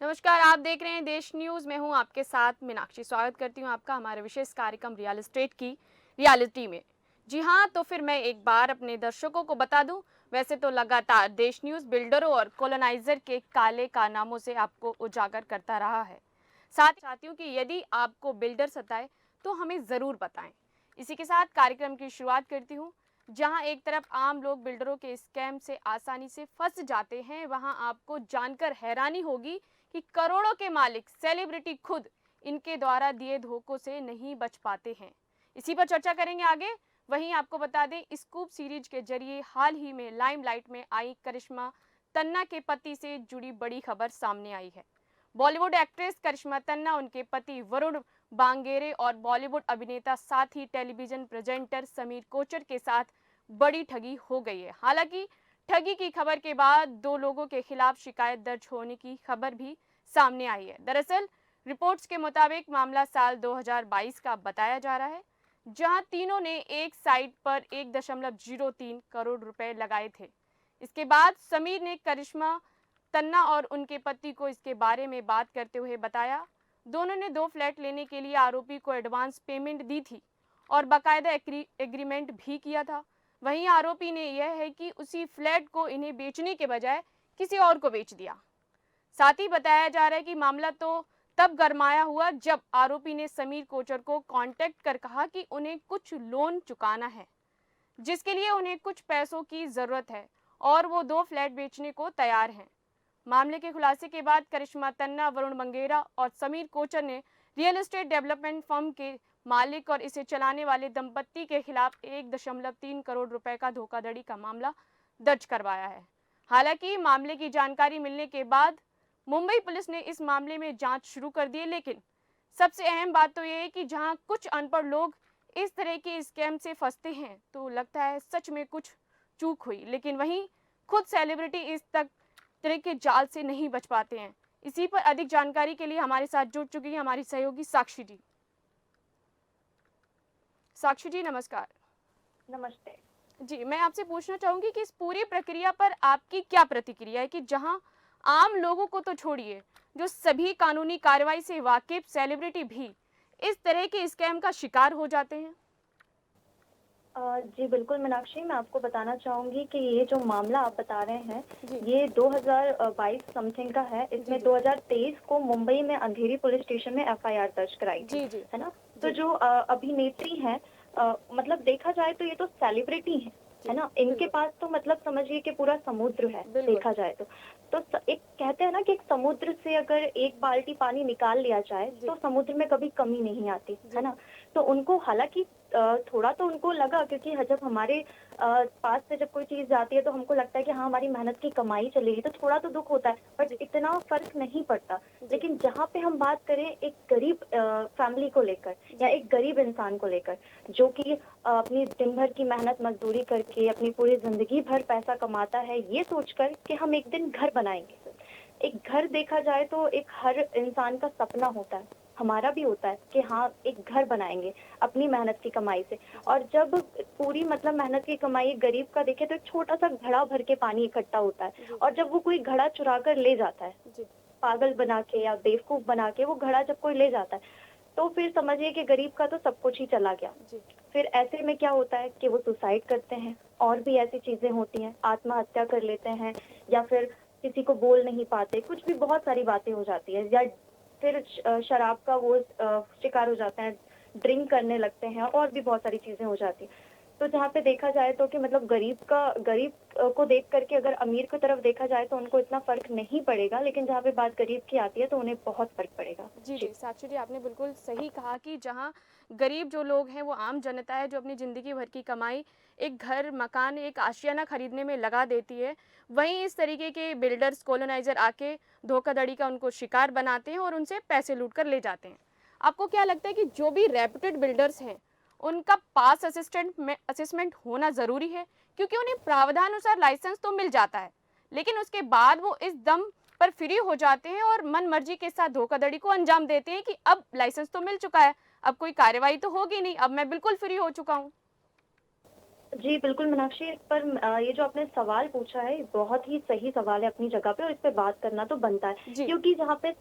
नमस्कार, आप देख रहे हैं देश न्यूज। मैं हूं आपके साथ मीनाक्षी। स्वागत करती हूं आपका हमारे विशेष कार्यक्रम रियल एस्टेट की रियलिटी में। जी हां, तो फिर मैं एक बार अपने दर्शकों को बता दूं, वैसे तो लगातार देश न्यूज बिल्डरों और कॉलोनाइजर के काले कारनामों से आपको उजागर करता रहा है। साथ ही चाहती हूँ कि यदि आपको बिल्डर सताए तो हमें ज़रूर बताएं। इसी के साथ कार्यक्रम की शुरुआत करती हूँ। जहां एक तरफ आम लोग बिल्डरों के स्कैम से आसानी से फंस जाते हैं, वहां आपको जानकर हैरानी होगी कि करोड़ों के मालिक सेलिब्रिटी खुद इनके द्वारा दिए धोखों से नहीं बच पाते हैं। इसी पर चर्चा करेंगे आगे। वहीं आपको बता दें, स्कूप सीरीज के जरिए हाल ही में लाइमलाइट में आई करिश्मा तन्ना के पति से जुड़ी बड़ी खबर सामने आई है। बॉलीवुड एक्ट्रेस करिश्मा तन्ना, उनके पति वरुण बांगेरे और बॉलीवुड अभिनेता साथ ही टेलीविजन प्रेजेंटर समीर कोचर के साथ बड़ी ठगी हो गई है। हालांकि ठगी की खबर के बाद दो लोगों के खिलाफ शिकायत दर्ज होने की खबर भी सामने आई है। दरअसल रिपोर्ट्स के मुताबिक मामला साल 2022 का बताया जा रहा है, जहां तीनों ने एक साइट पर 1.03 करोड़ रुपए लगाए थे। इसके बाद समीर ने करिश्मा तन्ना और उनके पति को इसके बारे में बात करते हुए बताया। दोनों ने 2 फ्लैट लेने के लिए आरोपी को एडवांस पेमेंट दी थी और बाकायदा एग्रीमेंट भी किया था। वहीं आरोपी ने यह है कि उसी फ्लैट को इन्हें बेचने के बजाय किसी और को बेच दिया। साथ ही बताया जा रहा है कि मामला तो तब गरमाया हुआ जब आरोपी ने समीर कोचर को कांटेक्ट कर कहा कि उन्हें कुछ लोन चुकाना है, जिसके लिए उन्हें कुछ पैसों की जरूरत है और वो 2 फ्लैट बेचने को तैयार हैं। मामले के खुलासे के बाद करिश्मा तन्ना, वरुण मंगेरा और समीर कोचर ने रियल एस्टेट डेवलपमेंट फर्म के मालिक और इसे चलाने वाले दंपत्ति के खिलाफ 1.3 करोड़ रुपए का धोखाधड़ी का मामला दर्ज करवाया है। हालांकि मामले की जानकारी मिलने के बाद मुंबई पुलिस ने इस मामले में जांच शुरू कर दी है, लेकिन सबसे अहम बात तो यह है कि जहां कुछ अनपढ़ लोग इस तरह के स्कैम से फंसते हैं तो लगता है सच में कुछ चूक हुई, लेकिन वहीं खुद सेलिब्रिटी इस तरह के जाल से नहीं बच पाते हैं। इसी पर अधिक जानकारी के लिए हमारे साथ जुड़ चुकी है हमारी सहयोगी साक्षी जी। साक्षी जी, नमस्कार। नमस्ते। जी, मैं आपसे पूछना चाहूंगी कि इस पूरी प्रक्रिया पर आपकी क्या प्रतिक्रिया है कि जहां आम लोगों को तो छोड़िए, जो सभी कानूनी कार्रवाई से वाकिफ सेलिब्रिटी भी इस तरह के स्कैम का शिकार हो जाते हैं। जी बिल्कुल मीनाक्षी, मैं आपको बताना चाहूँगी कि ये जो मामला आप बता रहे हैं, जी ये 2022 समथिंग का है। जी इसमें जी 2023 को मुंबई में अंधेरी पुलिस स्टेशन में एफआईआर दर्ज कराई थी, जी जी है ना? तो जी जो अभिनेत्री हैं, मतलब देखा जाए तो ये तो सेलिब्रिटी हैं, है जी ना? इनके बिल्कुल पास तो मतलब समझिए कि पूरा समुद्र है, बिल्कुल। देखा जाए तो। एक कहते हैं ना कि एक समुद्र से अगर एक बाल्टी पानी निकाल लिया जाए, जी तो समुद्र में कभी कमी नहीं आती, है जी ना? तो उनको हालाँकि थोड़ा तो उनको लगा, क्योंकि जब हमारे पास से जब कोई चीज़ जाती है तो हमको लगता है कि हाँ, हमारी मेहनत की कमाई चलेगी, तो थोड़ा तो दुःख होता है, बट जी इतना फ़र्क नहीं पड़ता। जी लेकिन जहाँ पे हम बात करें एक गरीब फैमिली को लेकर या जी एक गरीब इंसान को लेकर, जो कि अपनी दिन भर की मेहनत मज़दूरी करके अपनी पूरी ज़िंदगी भर पैसा कमाता है, ये सोचकर कि हम एक दिन घर बनाएँगे। एक घर देखा जाए तो एक हर इंसान का सपना होता है, हमारा भी होता है कि हाँ, एक घर बनाएँगे अपनी मेहनत की कमाई से। जी और जब पूरी मतलब मेहनत की कमाई गरीब का देखें तो एक छोटा-सा घड़ा भर के पानी इकट्ठा होता है, जी और जब वो कोई घड़ा चुरा कर ले जाता है, जी पागल बना के या बेवकूफ़ बना के वो घड़ा जब कोई ले जाता है, तो फिर समझिए कि गरीब का तो सब कुछ ही चला गया। जी फिर ऐसे में क्या होता है कि वो सुसाइड करते हैं, और भी ऐसी चीज़ें होती हैं, आत्महत्या कर लेते हैं, या फिर किसी को बोल नहीं पाते, कुछ भी बहुत सारी बातें हो जाती हैं, या फिर शराब का वो शिकार हो जाते हैं, ड्रिंक करने लगते हैं, और भी बहुत सारी चीज़ें हो जाती हैं। तो जहाँ पे देखा जाए तो कि मतलब गरीब को देख कर के अगर अमीर की तरफ देखा जाए तो उनको इतना फ़र्क नहीं पड़ेगा, लेकिन जहाँ पे बात गरीब की आती है तो उन्हें बहुत फ़र्क पड़ेगा। जी जी। जी साक्षी जी, आपने बिल्कुल सही कहा कि जहाँ गरीब जो लोग हैं, वो आम जनता है जो अपनी ज़िंदगी भर की कमाई एक घर, मकान, एक आशियाना खरीदने में लगा देती है, वहीं इस तरीके के बिल्डर्स, कॉलोनाइजर आके धोखाधड़ी का उनको शिकार बनाते हैं और उनसे पैसे लूट कर ले जाते हैं। आपको क्या लगता है कि जो भी रेप्यूटेड बिल्डर्स हैं, उनका पास असेसमेंट होना ज़रूरी है? क्योंकि उन्हें प्रावधानुसार लाइसेंस तो मिल जाता है, लेकिन उसके बाद वो इस दम पर फ्री हो जाते हैं और मन मर्जी के साथ धोखाधड़ी को अंजाम देते हैं कि अब लाइसेंस तो मिल चुका है, अब कोई कार्रवाई तो होगी नहीं, अब मैं बिल्कुल फ्री हो चुका हूँ। जी, बिल्कुल मीनाक्षी, पर ये जो आपने सवाल पूछा है, बहुत ही सही सवाल है अपनी जगह पे, और इस पे बात करना तो बनता है। जी। क्योंकि जहाँ पे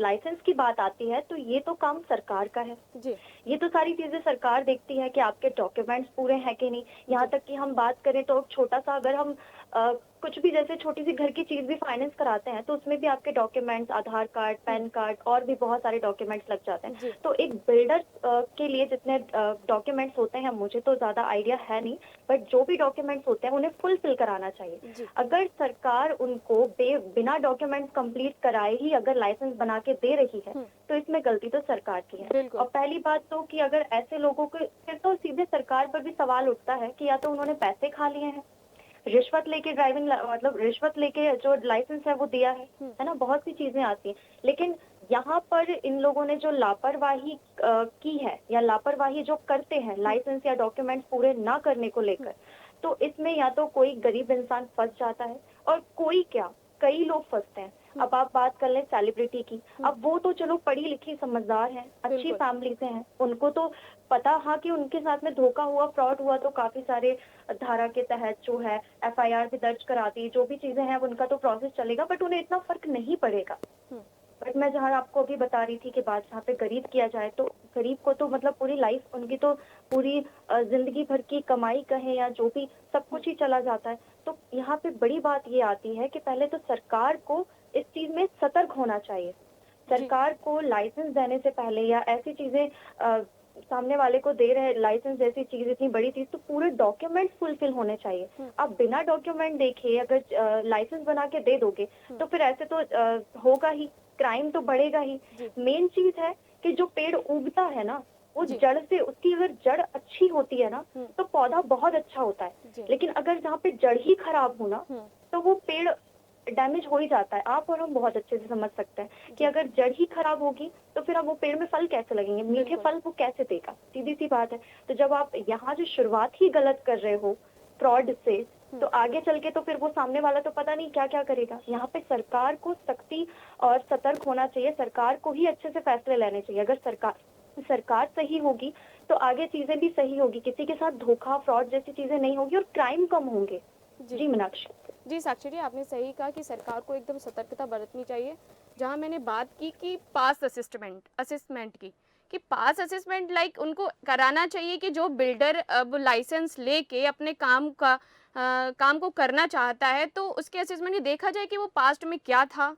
लाइसेंस की बात आती है, तो ये तो काम सरकार का है। जी। ये तो सारी चीज़ें सरकार देखती है कि आपके डॉक्यूमेंट्स पूरे हैं कि नहीं। यहाँ जी। तक कि हम बात करें तो छोटा-सा, अगर हम कुछ भी जैसे छोटी-सी घर की चीज़ भी फाइनेंस कराते हैं, तो उसमें भी आपके डॉक्यूमेंट्स, आधार कार्ड, हुँ। पैन कार्ड और भी बहुत सारे डॉक्यूमेंट्स लग जाते हैं। जी। तो एक बिल्डर के लिए जितने डॉक्यूमेंट्स होते हैं, मुझे तो ज़्यादा आइडिया है नहीं, बट जो भी डॉक्यूमेंट्स होते हैं, उन्हें फुलफिल कराना चाहिए। जी। अगर सरकार उनको बिना डॉक्यूमेंट्स कंप्लीट कराए ही अगर लाइसेंस बना के दे रही है, हुँ। तो इसमें गलती तो सरकार की है। और बिल्कुल। पहली बात तो कि अगर ऐसे लोगों को, फिर तो सीधे सरकार पर भी सवाल उठता है कि या तो उन्होंने पैसे खा लिए हैं, रिश्वत लेके मतलब रिश्वत लेके जो लाइसेंस है वो दिया हुँ। है ना? बहुत सी चीज़ें आती हैं। लेकिन यहाँ पर इन लोगों ने जो लापरवाही की है, या लापरवाही जो करते हैं हुँ। लाइसेंस या डॉक्यूमेंट्स पूरे ना करने को हुँ। लेकर, तो इसमें या तो कोई गरीब इंसान फँस जाता है, और कोई क्या, कई लोग फँसते हैं। हुँ। अब आप बात कर लें सेलिब्रिटी की, हुँ। अब वो तो चलो पढ़ी-लिखी समझदार हैं, अच्छी बिल्कुल। फैमिली से हैं, उनको तो पता, हाँ, कि उनके साथ में धोखा हुआ, फ्रॉड हुआ, तो काफ़ी सारे धारा के तहत जो है एफआईआर भी दर्ज करा दी, जो भी चीज़ें हैं उनका तो प्रोसेस चलेगा, बट उन्हें इतना फ़र्क नहीं पड़ेगा। हुँ। बट मैं जहाँ आपको अभी बता रही थी कि बात जहाँ पे गरीब की आ जाए, तो गरीब को तो मतलब पूरी लाइफ, उनकी तो पूरी ज़िंदगी भर की कमाई कहें या जो भी, सब हुँ। कुछ ही चला जाता है। तो यहाँ पे बड़ी बात ये आती है कि पहले तो सरकार को इस चीज़ में सतर्क होना चाहिए। जी। सरकार को लाइसेंस देने से पहले, या ऐसी चीज़ें सामने वाले को दे रहे हैं लाइसेंस जैसी चीज़, इतनी बड़ी चीज़, तो पूरे डॉक्यूमेंट्स फुलफिल होने चाहिए। हुँ। आप बिना डॉक्यूमेंट देखे अगर लाइसेंस बना के दे दोगे, हुँ। तो फिर ऐसे तो होगा ही, क्राइम तो बढ़ेगा ही। जी। मेन चीज़ है कि जो पेड़ उगता है ना, वो जी। जड़ से, उसकी अगर जड़ अच्छी होती है ना, हुँ। तो पौधा बहुत अच्छा होता है। जी। लेकिन अगर जहाँ पे जड़ ही खराब हो ना, हुँ। तो वो पेड़ डैमेज हो ही जाता है। आप और हम बहुत अच्छे से समझ सकते हैं कि जी। अगर जड़ ही खराब होगी, तो फिर अब वो पेड़ में फल कैसे लगेंगे? मीठे बिल्कुल। फल वो कैसे देगा? सीधी-सी बात है। तो जब आप यहाँ जो शुरुआत ही गलत कर रहे हो फ्रॉड से, हुँ। तो आगे चल के तो फिर वो सामने वाला तो पता नहीं क्या-क्या करेगा। यहाँ पे सरकार को सख्ती और सतर्क होना चाहिए, सरकार को ही अच्छे से फैसले लेने चाहिए। अगर सरकार सही होगी, तो आगे चीज़ें भी सही होगी। किसी के साथ धोखा, फ्रॉड जैसी चीज़ें नहीं होगी, और क्राइम कम होंगे। जी। जी, मीनाक्षी। जी, साक्षी जी, आपने सही कहा कि सरकार को एकदम सतर्कता बरतनी चाहिए। जहाँ मैंने बात की कि पास असिस्टमेंट असेसमेंट की, कि पास असेसमेंट लाइक उनको कराना चाहिए कि जो बिल्डर अब लाइसेंस लेके अपने काम को करना चाहता है, तो उसके असेसमेंट ये देखा जाए कि वो पास्ट में क्या था।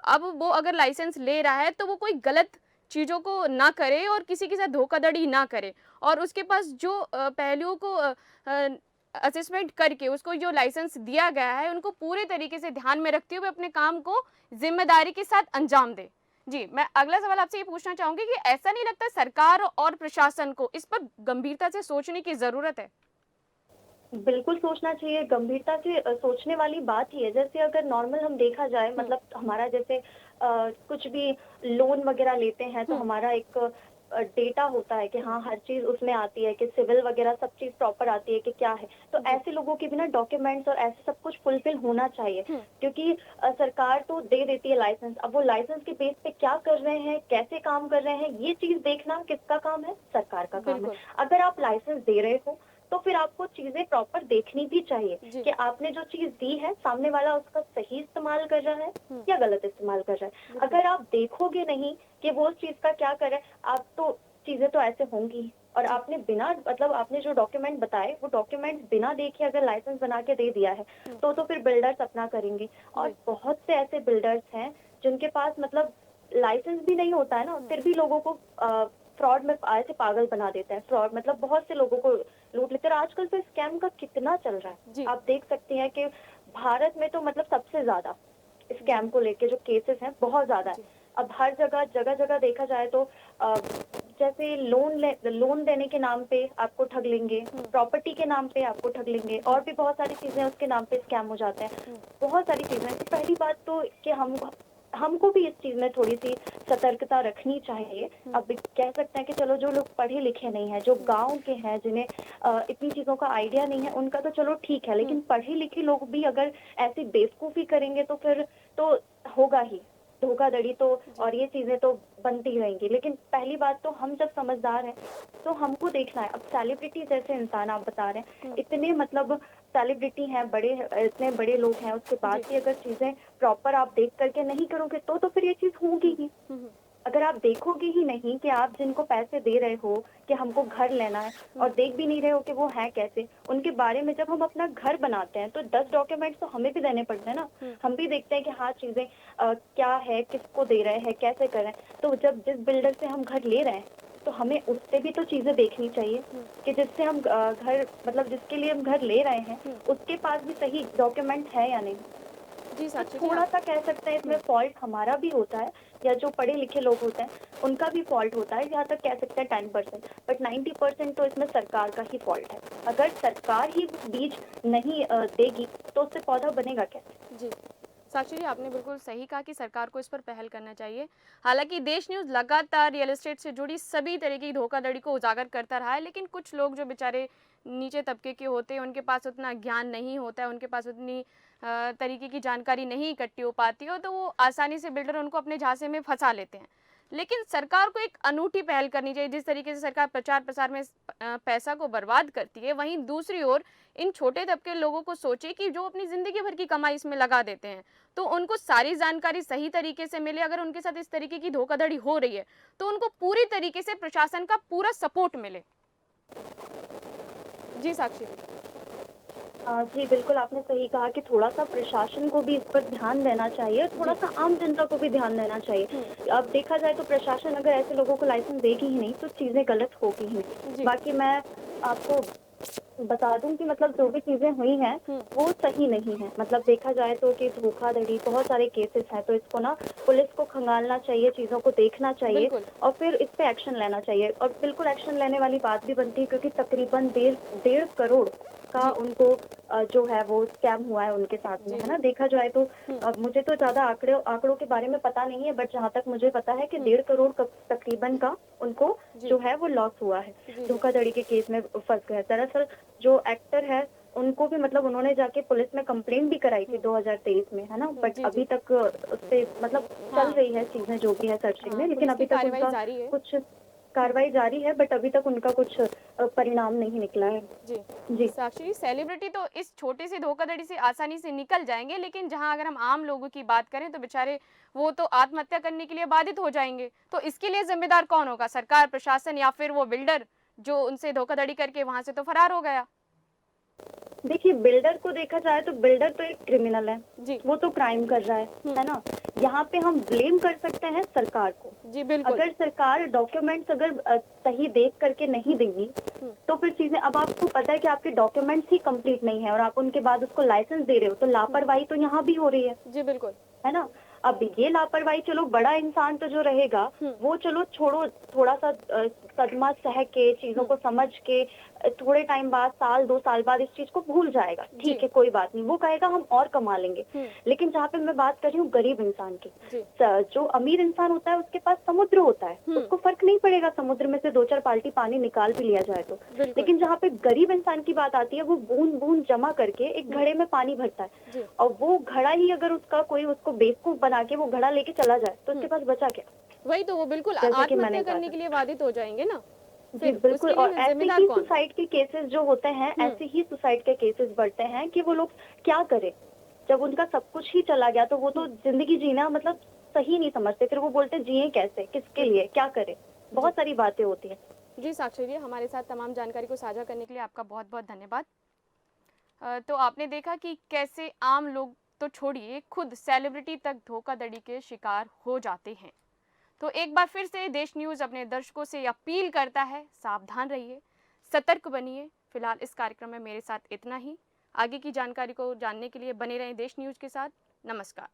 अब वो अगर लाइसेंस ले रहा है, तो वो कोई गलत चीज़ों को ना करे और किसी के साथ धोखाधड़ी ना करे, और उसके पास जो पहलुओं को अ, असेसमेंट करके उसको जो लाइसेंस दिया गया है, उनको पूरे तरीके से ध्यान में रखते हुए अपने काम को ज़िम्मेदारी के साथ अंजाम दें। जी, मैं अगला सवाल आपसे ये पूछना चाहूँगी कि ऐसा नहीं लगता सरकार और प्रशासन को इस पर गंभीरता से सोचने की ज़रूरत है? बिल्कुल सोचना चाहिए, गंभीरता से सोचने वाली बात ही है। जैसे अगर नॉर्मल हम देखा जाए, हुँ। मतलब हमारा जैसे कुछ भी लोन वगैरह लेते हैं, तो हुँ। हमारा एक डेटा होता है कि हाँ, हर चीज़ उसमें आती है, कि सिविल वगैरह सब चीज़ प्रॉपर आती है कि क्या है। तो जी। ऐसे लोगों के भी ना डॉक्यूमेंट्स और ऐसे सब कुछ फुलफिल होना चाहिए, हुँ। क्योंकि सरकार तो दे देती है लाइसेंस। अब वो लाइसेंस के बेस पे क्या कर रहे हैं, कैसे काम कर रहे हैं, ये चीज़ देखना किसका काम है? सरकार का काम है। बिल्कुल। अगर आप लाइसेंस दे रहे हो, तो फिर आपको चीज़ें प्रॉपर देखनी भी चाहिए जी। कि आपने जो चीज़ दी है, सामने वाला उसका सही इस्तेमाल कर रहा है हुँ। या गलत इस्तेमाल कर रहा है। बिल्कुल। अगर आप देखोगे नहीं कि वो उस चीज़ का क्या कर रहा है, आप तो चीज़ें तो ऐसे होंगी ही। और जी। आपने बिना, मतलब आपने जो डॉक्यूमेंट बताए, वो डॉक्यूमेंट्स बिना देखे अगर लाइसेंस बना के दे दिया है, हुँ। तो फिर बिल्डर्स अपना करेंगे। और जी। बहुत से ऐसे बिल्डर्स हैं जिनके पास मतलब लाइसेंस भी नहीं होता है ना, हुँ। फिर भी लोगों को फ्रॉड में ऐसे पागल बना देते हैं। फ्रॉड मतलब बहुत से लोगों को लूट लेते हैं। और आजकल तो स्कैम का कितना चल रहा है। जी। आप देख सकती हैं कि भारत में तो मतलब सबसे ज़्यादा जी। स्कैम को लेके जो केसेस हैं, बहुत ज़्यादा है। जी। अब हर जगह देखा जाए तो जैसे लोन देने के नाम पे आपको ठग लेंगे, हुँ। प्रॉपर्टी के नाम पे आपको ठग लेंगे, और भी बहुत सारी चीज़ें उसके नाम पे स्कैम हो जाते हैं। हुँ। बहुत सारी चीज़ें। तो पहली बात तो कि हमको भी इस चीज़ में थोड़ी-सी सतर्कता रखनी चाहिए। हुँ। अब कह सकते हैं कि चलो, जो लोग पढ़े-लिखे नहीं हैं, जो गाँव के हैं, जिन्हें इतनी चीज़ों का आइडिया नहीं है, उनका तो चलो ठीक है, लेकिन पढ़े-लिखे लोग भी अगर ऐसी बेवकूफ़ी करेंगे, तो फिर तो होगा ही। धोखाधड़ी तो और ये चीजें तो बनती ही रहेंगी। लेकिन पहली बात तो हम जब समझदार हैं तो हमको देखना है। अब सेलिब्रिटी जैसे इंसान आप बता रहे हैं, इतने मतलब सेलिब्रिटी हैं, बड़े इतने बड़े लोग हैं, उसके बाद जी। भी अगर चीजें प्रॉपर आप देख करके नहीं करोगे तो फिर ये चीज होगी ही। अगर आप देखोगे ही नहीं कि आप जिनको पैसे दे रहे हो कि हमको घर लेना है और देख भी नहीं रहे हो कि वो है कैसे, उनके बारे में जब हम अपना घर बनाते हैं तो 10 डॉक्यूमेंट्स तो हमें भी देने पड़ते हैं ना। हम भी देखते हैं कि हाँ चीजें क्या है, किसको दे रहे हैं, कैसे कर रहे हैं। तो जब जिस बिल्डर से हम घर ले रहे हैं तो हमें उससे भी तो चीजें देखनी चाहिए कि जिससे हम घर मतलब जिसके लिए हम घर ले रहे हैं उसके पास भी सही डॉक्यूमेंट है या नहीं। जी तो साक्षी जी थोड़ा सा कह सकते हैं इसमें फॉल्ट हमारा भी होता है, या जो पढ़े लिखे लोग होते हैं उनका भी फॉल्ट होता है। यहाँ तक कह सकते हैं 10%, बट 90% तो इसमें सरकार का ही फॉल्ट है। अगर सरकार ही बीज नहीं देगी तो उससे पौधा बनेगा कैसे। जी साक्षी जी, आपने बिल्कुल सही कहा कि सरकार को इस पर पहल करना चाहिए। हालांकि देश न्यूज़ लगातार रियल एस्टेट से जुड़ी सभी तरह की धोखाधड़ी को उजागर करता रहा है, लेकिन कुछ लोग जो बेचारे नीचे तबके के होते हैं, उनके पास उतना ज्ञान नहीं होता है, उनके पास उतनी तरीके की जानकारी नहीं इकट्ठी हो पाती हो, तो वो आसानी से बिल्डर उनको अपने झांसे में फंसा लेते हैं। लेकिन सरकार को एक अनूठी पहल करनी चाहिए। जिस तरीके से सरकार प्रचार प्रसार में पैसा को बर्बाद करती है, वहीं दूसरी ओर इन छोटे तबके लोगों को सोचे कि जो अपनी जिंदगी भर की कमाई इसमें लगा देते हैं, तो उनको सारी जानकारी सही तरीके से मिले। अगर उनके साथ इस तरीके की धोखाधड़ी हो रही है तो उनको पूरी तरीके से प्रशासन का पूरा सपोर्ट मिले। जी साक्षी जी। जी बिल्कुल, आपने सही कहा कि थोड़ा सा प्रशासन को भी इस पर ध्यान देना चाहिए, थोड़ा सा आम जनता को भी ध्यान देना चाहिए। अब देखा जाए तो प्रशासन अगर ऐसे लोगों को लाइसेंस देगी ही नहीं तो चीजें गलत होगी ही नहीं। बाकी मैं आपको बता दूं कि मतलब जो भी चीजें हुई हैं वो सही नहीं है। मतलब देखा जाए तो कि धोखाधड़ी बहुत सारे केसेस हैं, तो इसको ना पुलिस को खंगालना चाहिए, चीजों को देखना चाहिए और फिर इस पे एक्शन लेना चाहिए। और बिल्कुल एक्शन लेने वाली बात भी बनती है क्योंकि तकरीबन 1.5 करोड़ का उनको जो है वो स्कैम हुआ है उनके साथ में, है ना। देखा जाए तो मुझे तो ज्यादा आंकड़ों के बारे में पता नहीं है, बट जहाँ तक मुझे पता है कि 1.5 करोड़ तकरीबन का उनको जो है वो लॉस हुआ है, धोखाधड़ी के केस में फंस गए। दरअसल जो एक्टर है उनको भी मतलब उन्होंने जाके पुलिस में कंप्लेंट भी कराई थी 2023 में, है ना। बट अभी तक उससे मतलब चल रही है चीजें जो भी है सर्चिंग में, लेकिन अभी तक उनका कुछ कार्रवाई जारी है, बट अभी तक उनका कुछ परिणाम नहीं निकला है। जी साक्षी, सेलिब्रिटी तो इस छोटी सी धोखाधड़ी से आसानी से निकल जाएंगे, लेकिन जहां अगर हम आम लोगों की बात करें तो बेचारे वो तो आत्महत्या करने के लिए बाधित हो जाएंगे। तो इसके लिए जिम्मेदार कौन होगा? सरकार, प्रशासन, या फिर वो बिल्डर जो उनसे धोखाधड़ी करके वहां से तो फरार हो गया? देखिए, बिल्डर को देखा जाए तो बिल्डर तो एक क्रिमिनल है, वो तो क्राइम कर रहा है ना। यहाँ पे हम ब्लेम कर सकते हैं सरकार को। जी बिल्कुल। अगर सरकार डॉक्यूमेंट्स अगर सही देख करके नहीं देगी तो फिर चीजें, अब आपको पता है कि आपके डॉक्यूमेंट्स ही कंप्लीट नहीं है और आप उनके बाद उसको लाइसेंस दे रहे हो, तो लापरवाही तो यहाँ भी हो रही है। जी बिल्कुल, है ना। अब ये लापरवाही, चलो बड़ा इंसान तो जो रहेगा वो चलो छोड़ो, थोड़ा सा सदमा सह के चीजों को समझ के थोड़े टाइम बाद, साल 2 साल बाद इस चीज को भूल जाएगा, ठीक है कोई बात नहीं, वो कहेगा हम और कमा लेंगे। लेकिन जहाँ पे मैं बात कर रही हूँ गरीब इंसान की, जो अमीर इंसान होता है उसके पास समुद्र होता है, उसको फर्क नहीं पड़ेगा समुद्र में से 2-4 बाल्टी पानी निकाल भी लिया जाए तो। लेकिन जहाँ पे गरीब इंसान की बात आती है, वो बूंद बूंद जमा करके एक घड़े में पानी भरता है, और वो घड़ा ही अगर उसका कोई उसको बेवकूफ बना के वो घड़ा लेके चला जाए तो उसके पास बचा क्या? वही तो, वो बिल्कुल आत्महत्या करने के लिए बाधित हो जाएंगे ना। जी बिल्कुल। और ऐसे ही सुसाइड के केसेस जो होते हैं, ऐसे ही सुसाइड के केसेस बढ़ते हैं कि वो लोग क्या करें जब उनका सब कुछ ही चला गया, तो वो तो जिंदगी जीना मतलब सही नहीं समझते, फिर वो बोलते जिए कैसे, किसके लिए, क्या करें, बहुत सारी बातें होती हैं। जी साक्षी जी, हमारे साथ तमाम जानकारी को साझा करने के लिए आपका बहुत बहुत धन्यवाद। तो आपने देखा कि कैसे आम लोग तो छोड़िए, खुद सेलिब्रिटी तक धोखाधड़ी के शिकार हो जाते हैं। तो एक बार फिर से देश न्यूज़ अपने दर्शकों से अपील करता है, सावधान रहिए, सतर्क बनिए। फिलहाल इस कार्यक्रम में मेरे साथ इतना ही। आगे की जानकारी को जानने के लिए बने रहें देश न्यूज़ के साथ। नमस्कार।